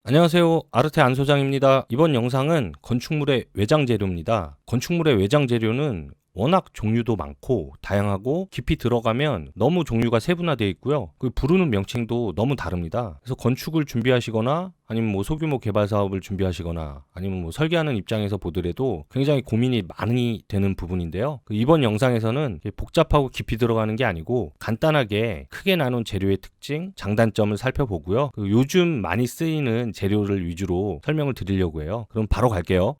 안녕하세요. 아르테 안 소장입니다. 이번 영상은 건축물의 외장 재료입니다. 건축물의 외장 재료는 워낙 종류도 많고 다양하고 깊이 들어가면 너무 종류가 세분화되어 있고요. 그 부르는 명칭도 너무 다릅니다. 그래서 건축을 준비하시거나 아니면 소규모 개발 사업을 준비하시거나 아니면 설계하는 입장에서 보더라도 굉장히 고민이 많이 되는 부분인데요. 이번 영상에서는 복잡하고 깊이 들어가는 게 아니고 간단하게 크게 나눈 재료의 특징, 장단점을 살펴보고요. 요즘 많이 쓰이는 재료를 위주로 설명을 드리려고 해요. 그럼 바로 갈게요.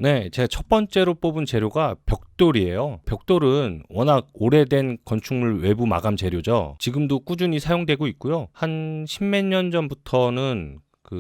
네, 제가 첫 번째로 뽑은 재료가 벽돌이에요. 벽돌은 워낙 오래된 건축물 외부 마감 재료죠. 지금도 꾸준히 사용되고 있고요. 한 십몇 년 전부터는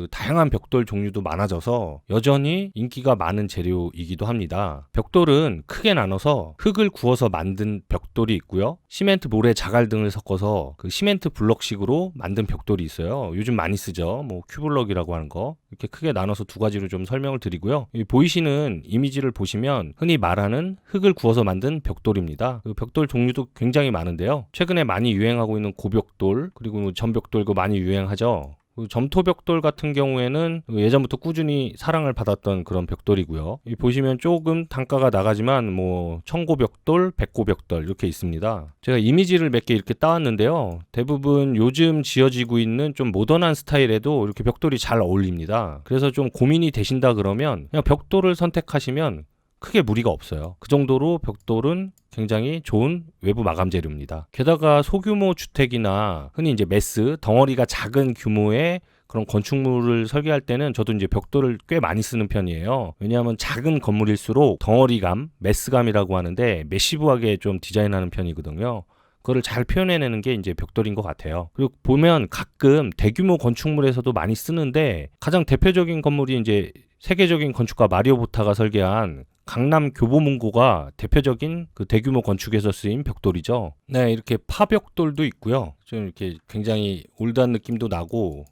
다양한 벽돌 종류도 많아져서 여전히 인기가 많은 재료이기도 합니다. 벽돌은 크게 나눠서 흙을 구워서 만든 벽돌이 있고요. 시멘트 모래 자갈 등을 섞어서 시멘트 블럭식으로 만든 벽돌이 있어요. 요즘 많이 쓰죠. 큐블럭이라고 하는 거. 이렇게 크게 나눠서 두 가지로 좀 설명을 드리고요. 보이시는 이미지를 보시면 흔히 말하는 흙을 구워서 만든 벽돌입니다. 벽돌 종류도 굉장히 많은데요. 최근에 많이 유행하고 있는 고벽돌, 그리고 전벽돌 많이 유행하죠. 점토벽돌 같은 경우에는 예전부터 꾸준히 사랑을 받았던 그런 벽돌이고요. 보시면 조금 단가가 나가지만 청고벽돌, 백고벽돌 이렇게 있습니다. 제가 이미지를 몇 개 이렇게 따왔는데요. 대부분 요즘 지어지고 있는 좀 모던한 스타일에도 이렇게 벽돌이 잘 어울립니다. 그래서 좀 고민이 되신다 그러면 그냥 벽돌을 선택하시면 크게 무리가 없어요. 그 정도로 벽돌은 굉장히 좋은 외부 마감 재료입니다. 게다가 소규모 주택이나 흔히 이제 메스, 덩어리가 작은 규모의 그런 건축물을 설계할 때는 저도 이제 벽돌을 꽤 많이 쓰는 편이에요. 왜냐하면 작은 건물일수록 덩어리감, 메스감이라고 하는데 매시브하게 좀 디자인하는 편이거든요. 그거를 잘 표현해내는 게 이제 벽돌인 것 같아요. 그리고 보면 가끔 대규모 건축물에서도 많이 쓰는데 가장 대표적인 건물이 이제 세계적인 건축가 마리오 보타가 설계한 강남 교보문고가 대표적인 대규모 건축에서 쓰인 벽돌이죠. 네, 이렇게 파벽돌도 있고요. 좀 이렇게 굉장히 올드한 느낌도 나고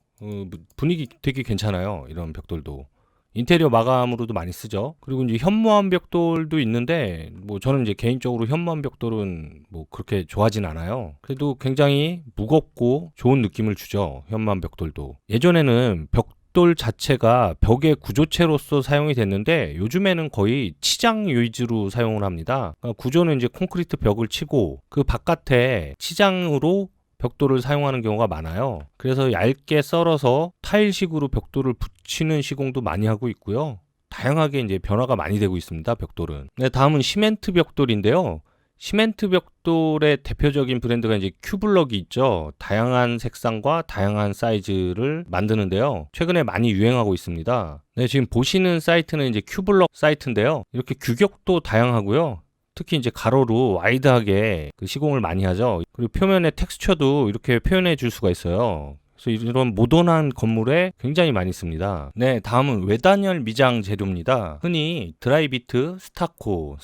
분위기 되게 괜찮아요. 이런 벽돌도. 인테리어 마감으로도 많이 쓰죠. 그리고 이제 현무암 벽돌도 있는데 저는 이제 개인적으로 현무암 벽돌은 그렇게 좋아하진 않아요. 그래도 굉장히 무겁고 좋은 느낌을 주죠. 현무암 벽돌도. 예전에는 벽돌 자체가 벽의 구조체로서 사용이 됐는데 요즘에는 거의 치장 위주로 사용을 합니다. 구조는 이제 콘크리트 벽을 치고 그 바깥에 치장으로 벽돌을 사용하는 경우가 많아요. 그래서 얇게 썰어서 타일식으로 벽돌을 붙이는 시공도 많이 하고 있고요. 다양하게 이제 변화가 많이 되고 있습니다. 벽돌은. 네, 다음은 시멘트 벽돌인데요. 시멘트 벽돌의 대표적인 브랜드가 이제 큐블럭이 있죠. 다양한 색상과 다양한 사이즈를 만드는데요. 최근에 많이 유행하고 있습니다. 네, 지금 보시는 사이트는 이제 큐블럭 사이트인데요. 이렇게 규격도 다양하고요. 특히 이제 가로로 와이드하게 시공을 많이 하죠. 그리고 표면의 텍스처도 이렇게 표현해 줄 수가 있어요. 그래서 이런 모던한 건물에 굉장히 많이 씁니다. 네, 다음은 외단열 미장 재료입니다. 흔히 드라이비트, 스타코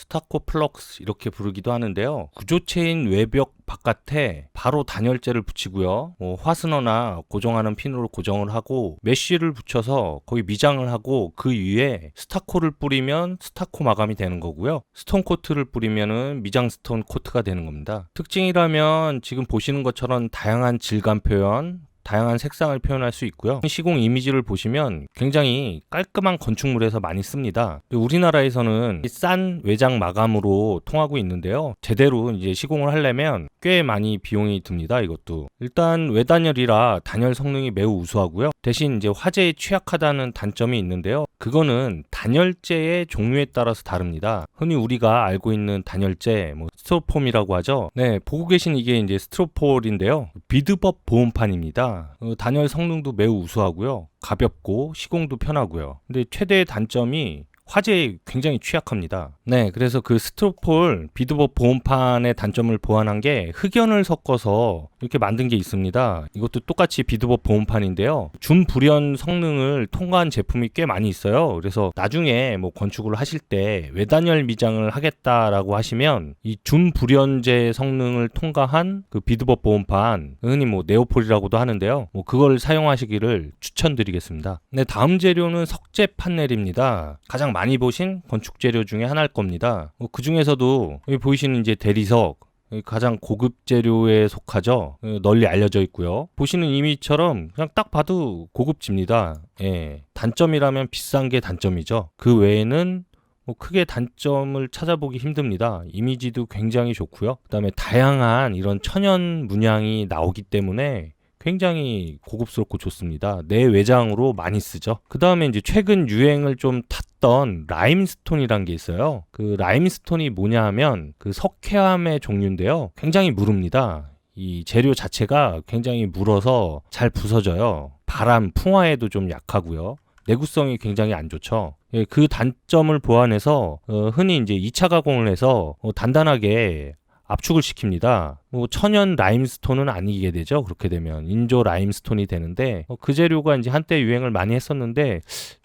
플럭스 이렇게 부르기도 하는데요. 구조체인 외벽 바깥에 바로 단열재를 붙이고요. 화스너나 고정하는 핀으로 고정을 하고 메쉬를 붙여서 거기 미장을 하고 그 위에 스타코를 뿌리면 스타코 마감이 되는 거고요. 스톤 코트를 뿌리면은 미장 스톤 코트가 되는 겁니다. 특징이라면 지금 보시는 것처럼 다양한 질감 표현, 다양한 색상을 표현할 수 있고요. 시공 이미지를 보시면 굉장히 깔끔한 건축물에서 많이 씁니다. 우리나라에서는 싼 외장 마감으로 통하고 있는데요. 제대로 이제 시공을 하려면 꽤 많이 비용이 듭니다. 이것도. 일단 외단열이라 단열 성능이 매우 우수하고요. 대신 이제 화재에 취약하다는 단점이 있는데요. 그거는 단열재의 종류에 따라서 다릅니다. 흔히 우리가 알고 있는 단열재, 스티로폼이라고 하죠. 네, 보고 계신 이게 이제 스티로폴인데요. 비드법 보온판입니다. 단열 성능도 매우 우수하고요. 가볍고 시공도 편하고요. 근데 최대의 단점이 화재에 굉장히 취약합니다. 네, 그래서 스티로폴 비드법 보온판의 단점을 보완한 게 흑연을 섞어서 이렇게 만든 게 있습니다. 이것도 똑같이 비드법 보온판인데요. 준불연 성능을 통과한 제품이 꽤 많이 있어요. 그래서 나중에 건축을 하실 때 외단열 미장을 하겠다라고 하시면 이 준불연제 성능을 통과한 비드법 보온판, 흔히 네오폴이라고도 하는데요. 그걸 사용하시기를 추천드리겠습니다. 네, 다음 재료는 석재 판넬입니다. 가장 많이 보신 건축 재료 중에 하나일 겁니다. 그 중에서도 여기 보이시는 이제 대리석, 가장 고급 재료에 속하죠. 널리 알려져 있고요. 보시는 이미지처럼 그냥 딱 봐도 고급집니다. 예. 단점이라면 비싼 게 단점이죠. 그 외에는 뭐 크게 단점을 찾아보기 힘듭니다. 이미지도 굉장히 좋고요. 그다음에 다양한 이런 천연 문양이 나오기 때문에 굉장히 고급스럽고 좋습니다. 내 외장으로 많이 쓰죠. 그 다음에 이제 최근 유행을 좀 탔던 라임스톤이란 게 있어요. 그 라임스톤이 뭐냐 하면 그 석회암의 종류인데요. 굉장히 무릅니다. 이 재료 자체가 굉장히 물어서 잘 부서져요. 바람, 풍화에도 좀 약하고요. 내구성이 굉장히 안 좋죠. 예, 그 단점을 보완해서 흔히 이제 2차 가공을 해서 단단하게 압축을 시킵니다. 뭐 천연 라임스톤은 아니게 되죠. 그렇게 되면 인조 라임스톤이 되는데 그 재료가 이제 한때 유행을 많이 했었는데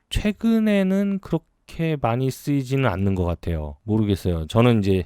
최근에는 그렇게 많이 쓰이지는 않는 것 같아요. 모르겠어요. 저는 이제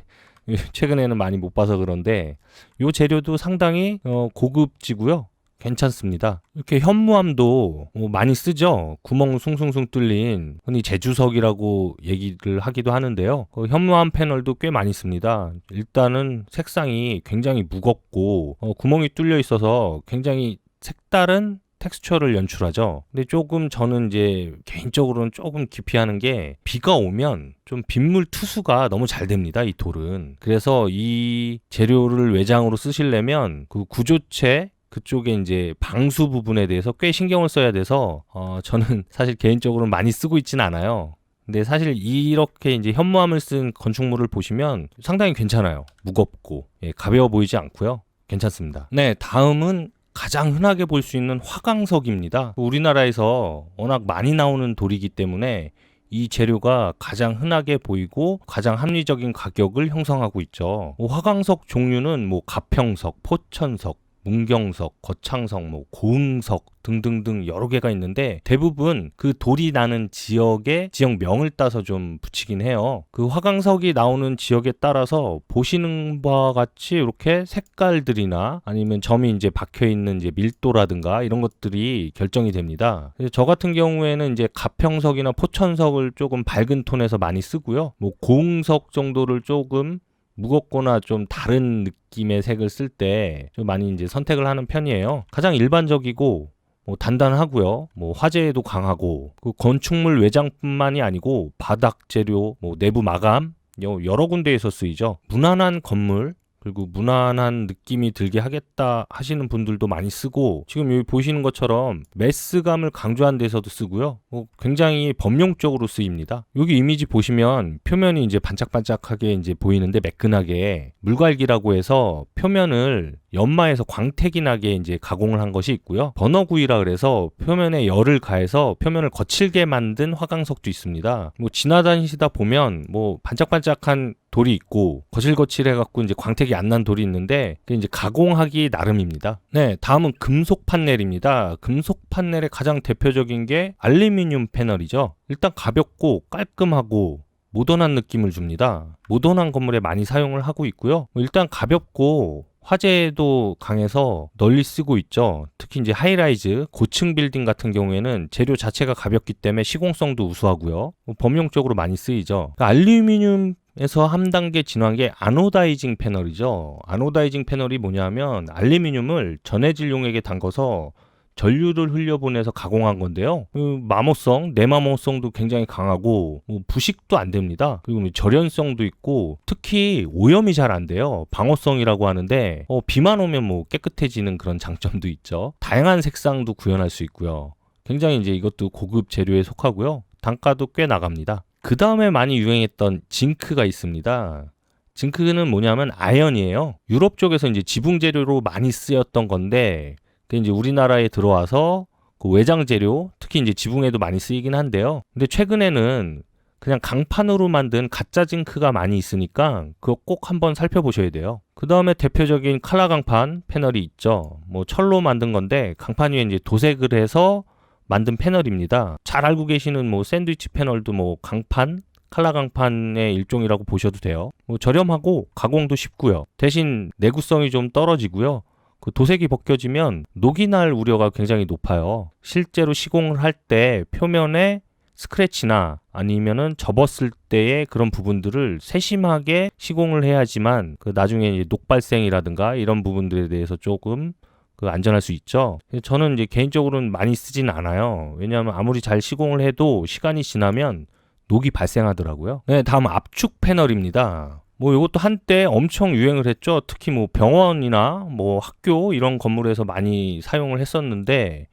최근에는 많이 못 봐서 그런데 이 재료도 상당히 고급지고요. 괜찮습니다. 이렇게 현무암도 많이 쓰죠. 구멍 숭숭숭 뚫린 흔히 제주석이라고 얘기를 하기도 하는데요. 현무암 패널도 꽤 많이 씁니다. 일단은 색상이 굉장히 무겁고 구멍이 뚫려 있어서 굉장히 색다른 텍스처를 연출하죠. 근데 조금 저는 이제 개인적으로는 조금 기피하는 게 비가 오면 좀 빗물 투수가 너무 잘 됩니다. 이 돌은. 그래서 이 재료를 외장으로 쓰시려면 그 구조체 그쪽에 이제 방수 부분에 대해서 꽤 신경을 써야 돼서 저는 사실 개인적으로 많이 쓰고 있지는 않아요. 근데 사실 이렇게 이제 현무암을 쓴 건축물을 보시면 상당히 괜찮아요. 무겁고 가벼워 보이지 않고요. 괜찮습니다. 네, 다음은 가장 흔하게 볼 수 있는 화강석입니다. 우리나라에서 워낙 많이 나오는 돌이기 때문에 이 재료가 가장 흔하게 보이고 가장 합리적인 가격을 형성하고 있죠. 화강석 종류는 뭐 가평석, 포천석, 문경석, 거창석, 뭐 고흥석 등등등 여러 개가 있는데 대부분 그 돌이 나는 지역의 지역명을 따서 좀 붙이긴 해요. 그 화강석이 나오는 지역에 따라서 보시는 바와 같이 이렇게 색깔들이나 아니면 점이 이제 박혀 있는 이제 밀도라든가 이런 것들이 결정이 됩니다. 그래서 저 같은 경우에는 이제 가평석이나 포천석을 조금 밝은 톤에서 많이 쓰고요. 뭐 고흥석 정도를 조금 무겁거나 좀 다른 느낌의 색을 쓸 때 좀 많이 이제 선택을 하는 편이에요. 가장 일반적이고 뭐 단단하고요. 뭐 화재에도 강하고 그 건축물 외장뿐만이 아니고 바닥 재료, 뭐 내부 마감 여러 군데에서 쓰이죠. 무난한 건물 그리고 무난한 느낌이 들게 하겠다 하시는 분들도 많이 쓰고 지금 여기 보시는 것처럼 메스감을 강조한 데서도 쓰고요. 굉장히 범용적으로 쓰입니다. 여기 이미지 보시면 표면이 이제 반짝반짝하게 이제 보이는데 매끈하게 물갈기라고 해서 표면을 연마해서 광택이 나게 이제 가공을 한 것이 있고요. 버너구이라 그래서 표면에 열을 가해서 표면을 거칠게 만든 화강석도 있습니다. 뭐 지나다니시다 보면 뭐 반짝반짝한 돌이 있고 거칠거칠해 갖고 이제 광택이 안 난 돌이 있는데 그게 이제 가공하기 나름입니다. 네, 다음은 금속 판넬입니다. 금속 판넬의 가장 대표적인 게 알루미늄 패널이죠. 일단 가볍고 깔끔하고 모던한 느낌을 줍니다. 모던한 건물에 많이 사용을 하고 있고요. 일단 가볍고 화재에도 강해서 널리 쓰고 있죠. 특히 이제 하이라이즈, 고층 빌딩 같은 경우에는 재료 자체가 가볍기 때문에 시공성도 우수하고요. 범용적으로 많이 쓰이죠. 그러니까 알루미늄에서 한 단계 진화한 게 아노다이징 패널이죠. 아노다이징 패널이 뭐냐면 알루미늄을 전해질용액에 담궈서 전류를 흘려보내서 가공한 건데요. 그 마모성, 내마모성도 굉장히 강하고 부식도 안 됩니다. 그리고 절연성도 있고 특히 오염이 잘 안 돼요. 방호성이라고 하는데 비만 오면 뭐 깨끗해지는 그런 장점도 있죠. 다양한 색상도 구현할 수 있고요. 굉장히 이제 이것도 고급 재료에 속하고요. 단가도 꽤 나갑니다. 그 다음에 많이 유행했던 징크가 있습니다. 징크는 뭐냐면 아연이에요. 유럽 쪽에서 이제 지붕 재료로 많이 쓰였던 건데 이제 우리나라에 들어와서 그 외장 재료, 특히 이제 지붕에도 많이 쓰이긴 한데요. 근데 최근에는 그냥 강판으로 만든 가짜 징크가 많이 있으니까 그거 꼭 한번 살펴보셔야 돼요. 그 다음에 대표적인 칼라 강판 패널이 있죠. 뭐 철로 만든 건데 강판 위에 이제 도색을 해서 만든 패널입니다. 잘 알고 계시는 뭐 샌드위치 패널도 뭐 강판, 칼라 강판의 일종이라고 보셔도 돼요. 뭐 저렴하고 가공도 쉽고요. 대신 내구성이 좀 떨어지고요. 그 도색이 벗겨지면 녹이 날 우려가 굉장히 높아요. 실제로 시공을 할 때 표면에 스크래치나 아니면은 접었을 때의 그런 부분들을 세심하게 시공을 해야지만 그 나중에 이제 녹발생이라든가 이런 부분들에 대해서 조금 그 안전할 수 있죠. 저는 이제 개인적으로는 많이 쓰진 않아요. 왜냐하면 아무리 잘 시공을 해도 시간이 지나면 녹이 발생하더라고요. 네, 다음 압축 패널입니다. 뭐 이것도 한때 엄청 유행을 했죠. 특히 뭐 병원이나 뭐 학교 이런 건물에서 많이 사용을 했었는데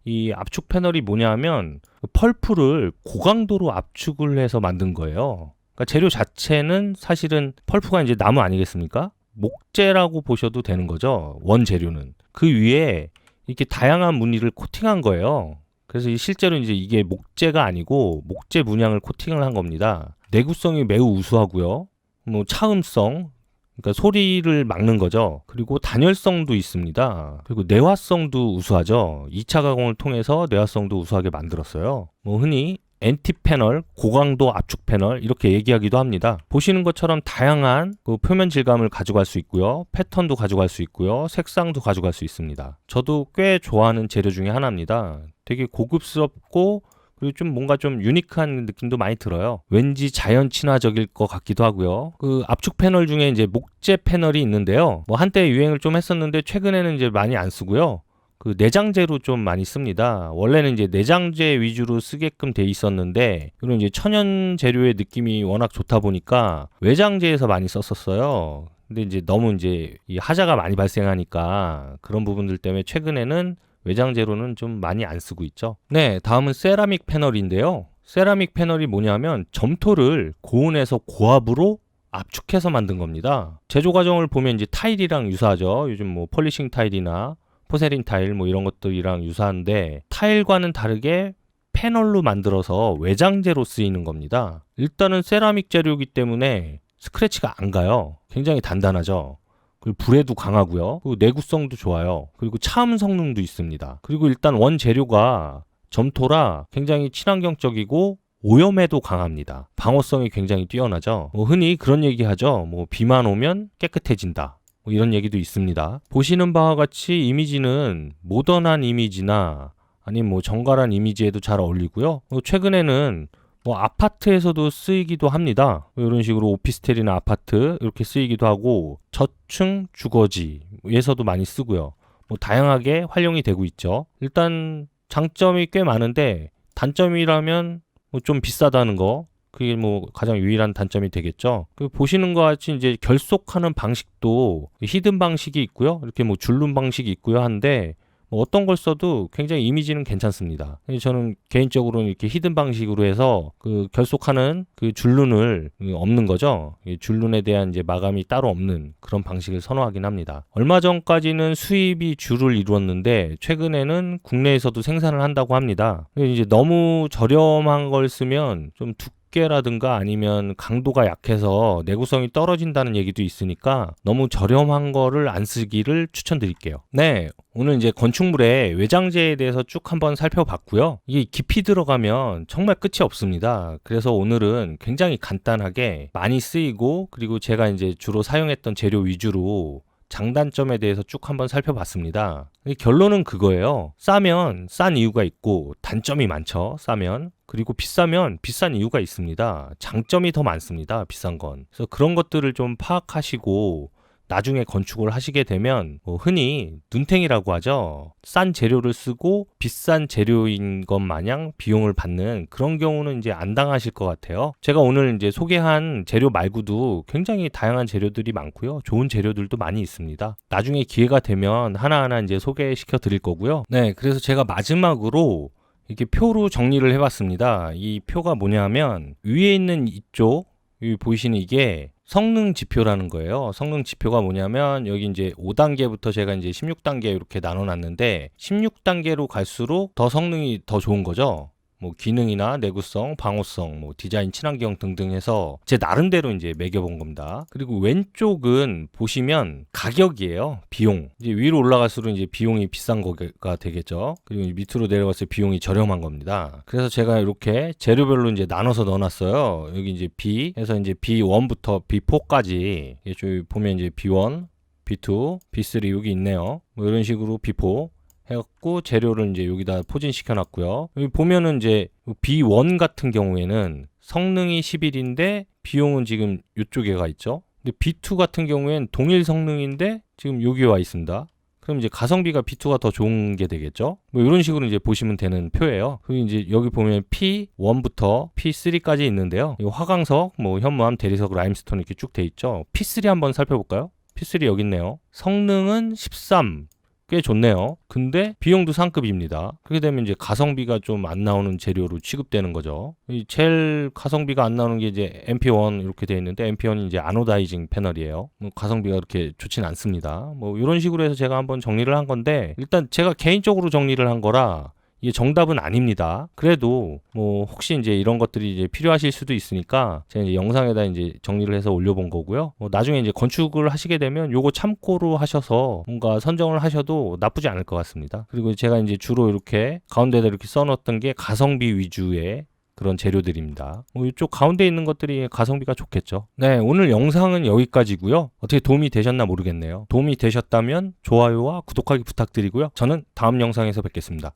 이 압축 패널이 뭐냐면 펄프를 고강도로 압축을 해서 만든 거예요. 그러니까 재료 자체는 사실은 펄프가 이제 나무 아니겠습니까? 목재라고 보셔도 되는 거죠. 원재료는. 그 위에 이렇게 다양한 무늬를 코팅한 거예요. 그래서 실제로 이제 이게 목재가 아니고 목재 문양을 코팅을 한 겁니다. 내구성이 매우 우수하고요. 뭐 차음성, 그러니까 소리를 막는 거죠. 그리고 단열성도 있습니다. 그리고 내화성도 우수하죠. 2차 가공을 통해서 내화성도 우수하게 만들었어요. 뭐 흔히 엔티 패널, 고강도 압축 패널 이렇게 얘기하기도 합니다. 보시는 것처럼 다양한 그 표면 질감을 가져갈 수 있고요. 패턴도 가져갈 수 있고요. 색상도 가져갈 수 있습니다. 저도 꽤 좋아하는 재료 중에 하나입니다. 되게 고급스럽고 그리고 좀 뭔가 좀 유니크한 느낌도 많이 들어요. 왠지 자연 친화적일 것 같기도 하고요. 그 압축 패널 중에 이제 목재 패널이 있는데요. 뭐 한때 유행을 좀 했었는데 최근에는 이제 많이 안 쓰고요. 그 내장재로 좀 많이 씁니다. 원래는 이제 내장재 위주로 쓰게끔 돼 있었는데 이런 이제 천연 재료의 느낌이 워낙 좋다 보니까 외장재에서 많이 썼었어요. 근데 이제 너무 이제 이 하자가 많이 발생하니까 그런 부분들 때문에 최근에는 외장재로는 좀 많이 안 쓰고 있죠. 네, 다음은 세라믹 패널인데요. 세라믹 패널이 뭐냐면 점토를 고온에서 고압으로 압축해서 만든 겁니다. 제조 과정을 보면 이제 타일이랑 유사하죠. 요즘 뭐 폴리싱 타일이나 포세린 타일 뭐 이런 것들이랑 유사한데 타일과는 다르게 패널로 만들어서 외장재로 쓰이는 겁니다. 일단은 세라믹 재료이기 때문에 스크래치가 안 가요. 굉장히 단단하죠. 그리고 불에도 강하고요. 그리고 내구성도 좋아요. 그리고 차음 성능도 있습니다. 그리고 일단 원재료가 점토라 굉장히 친환경적이고 오염에도 강합니다. 방어성이 굉장히 뛰어나죠. 뭐 흔히 그런 얘기 하죠. 뭐 비만 오면 깨끗해진다. 뭐 이런 얘기도 있습니다. 보시는 바와 같이 이미지는 모던한 이미지나 아니면 뭐 정갈한 이미지에도 잘 어울리고요. 최근에는 뭐 아파트에서도 쓰이기도 합니다. 이런 식으로 오피스텔이나 아파트 이렇게 쓰이기도 하고 저층 주거지에서도 많이 쓰고요. 뭐 다양하게 활용이 되고 있죠. 일단 장점이 꽤 많은데 단점이라면 뭐 좀 비싸다는 거 그게 뭐 가장 유일한 단점이 되겠죠. 그 보시는 것 같이 이제 결속하는 방식도 히든 방식이 있고요. 이렇게 뭐 줄눈 방식이 있고요. 한데 뭐 어떤 걸 써도 굉장히 이미지는 괜찮습니다. 저는 개인적으로는 이렇게 히든 방식으로 해서 그 결속하는 그 줄눈을 없는 거죠. 줄눈에 대한 이제 마감이 따로 없는 그런 방식을 선호하긴 합니다. 얼마 전까지는 수입이 주를 이루었는데 최근에는 국내에서도 생산을 한다고 합니다. 이제 너무 저렴한 걸 쓰면 좀 두께라든가 아니면 강도가 약해서 내구성이 떨어진다는 얘기도 있으니까 너무 저렴한 거를 안 쓰기를 추천드릴게요. 네, 오늘 이제 건축물의 외장재에 대해서 쭉 한번 살펴봤고요. 이게 깊이 들어가면 정말 끝이 없습니다. 그래서 오늘은 굉장히 간단하게 많이 쓰이고 그리고 제가 이제 주로 사용했던 재료 위주로 장단점에 대해서 쭉 한번 살펴봤습니다. 결론은 그거예요. 싸면 싼 이유가 있고 단점이 많죠. 싸면. 그리고 비싸면 비싼 이유가 있습니다. 장점이 더 많습니다. 비싼 건. 그래서 그런 것들을 좀 파악하시고 나중에 건축을 하시게 되면 흔히 눈탱이라고 하죠. 싼 재료를 쓰고 비싼 재료인 것 마냥 비용을 받는 그런 경우는 이제 안 당하실 것 같아요. 제가 오늘 이제 소개한 재료 말고도 굉장히 다양한 재료들이 많고요. 좋은 재료들도 많이 있습니다. 나중에 기회가 되면 하나하나 이제 소개시켜 드릴 거고요. 네, 그래서 제가 마지막으로 이렇게 표로 정리를 해봤습니다. 이 표가 뭐냐면 위에 있는 이쪽 여기 보이시는 이게 성능 지표라는 거예요. 성능 지표가 뭐냐면 여기 이제 5단계부터 제가 이제 16단계 이렇게 나눠놨는데 16단계로 갈수록 더 성능이 더 좋은 거죠. 뭐 기능이나 내구성, 방호성, 뭐 디자인, 친환경 등등 해서 제 나름대로 이제 매겨본 겁니다. 그리고 왼쪽은 보시면 가격이에요. 비용. 이제 위로 올라갈수록 이제 비용이 비싼 거가 되겠죠. 그리고 밑으로 내려갔을 때 비용이 저렴한 겁니다. 그래서 제가 이렇게 재료별로 이제 나눠서 넣어놨어요. 여기 이제 B 해서 이제 B1부터 B4까지 여기 보면 이제 B1, B2, B3 여기 있네요. 뭐 이런 식으로 B4 해갖고 재료를 이제 여기다 포진시켜 놨고요. 여기 보면은 이제 B1 같은 경우에는 성능이 11인데 비용은 지금 이쪽에 가 있죠. 근데 B2 같은 경우에는 동일 성능인데 지금 여기 와 있습니다. 그럼 이제 가성비가 B2가 더 좋은 게 되겠죠. 뭐 이런 식으로 이제 보시면 되는 표예요. 그리고 이제 여기 보면 P1부터 P3까지 있는데요. 이 화강석, 뭐 현무암, 대리석, 라임스톤 이렇게 쭉 돼 있죠. P3 한번 살펴볼까요? P3 여기 있네요. 성능은 13. 꽤 좋네요. 근데 비용도 상급입니다. 그렇게 되면 이제 가성비가 좀 안 나오는 재료로 취급되는 거죠. 이 제일 가성비가 안 나오는 게 이제 MP1 이렇게 되어 있는데 MP1이 이제 아노다이징 패널이에요. 뭐 가성비가 그렇게 좋진 않습니다. 뭐 이런 식으로 해서 제가 한번 정리를 한 건데 일단 제가 개인적으로 정리를 한 거라 이게 정답은 아닙니다. 그래도 뭐 혹시 이제 이런 것들이 이제 필요하실 수도 있으니까 제가 이제 영상에다 이제 정리를 해서 올려본 거고요. 나중에 이제 건축을 하시게 되면 요거 참고로 하셔서 뭔가 선정을 하셔도 나쁘지 않을 것 같습니다. 그리고 제가 이제 주로 이렇게 가운데다 이렇게 써놓았던 게 가성비 위주의 그런 재료들입니다. 이쪽 가운데 있는 것들이 가성비가 좋겠죠. 네, 오늘 영상은 여기까지고요. 어떻게 도움이 되셨나 모르겠네요. 도움이 되셨다면 좋아요와 구독하기 부탁드리고요. 저는 다음 영상에서 뵙겠습니다.